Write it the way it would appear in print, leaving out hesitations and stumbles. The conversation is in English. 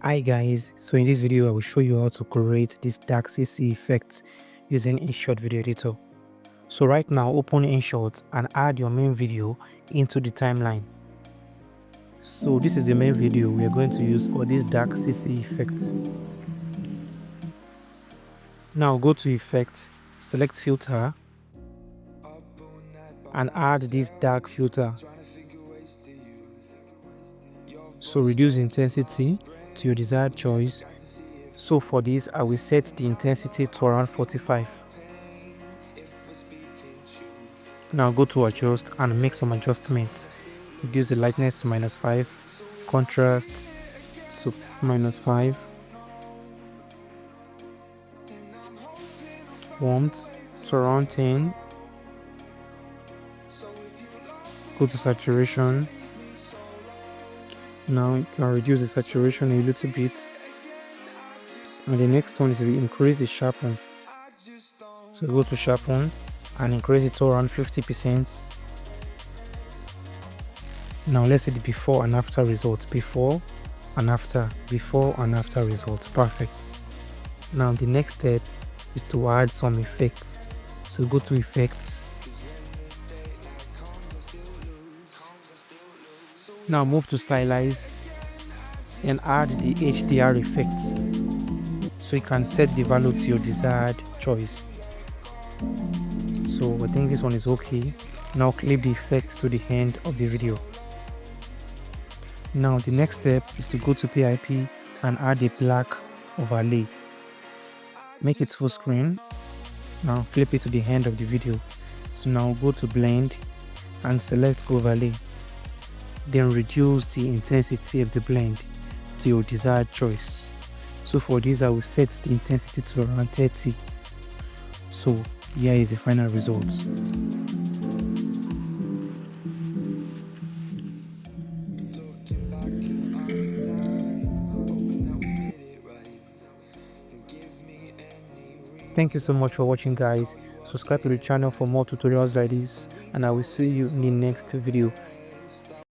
Hi guys, so in this video I will show you how to create this dark CC effect using Inshot video editor. So right now open Inshot and add your main video into the timeline. So this is the main video we are going to use for this dark CC effect. Now go to effect, select filter and add this dark filter. So reduce intensity to your desired choice. So for this I will set the intensity to around 45. Now go to adjust and make some adjustments. Reduce the lightness to -5, contrast to -5, warmth to around 10. Go to saturation. Now you can reduce the saturation a little bit. And the next one is to increase the sharpen. So go to sharpen and increase it to around 50%. Now let's see the before and after results. Before and after results. Perfect. Now the next step is to add some effects. So go to effects. Now move to stylize and add the HDR effects. So you can set the value to your desired choice. So I think this one is okay. Now clip the effects to the end of the video. Now the next step is to go to PIP and add a black overlay. Make it full screen. Now clip it to the end of the video. So now go to blend and select overlay. Then reduce the intensity of the blend to your desired choice. So for this I will set the intensity to around 30. So here is the final results. Thank you so much for watching guys. Subscribe to the channel for more tutorials like this and I will see you in the next video.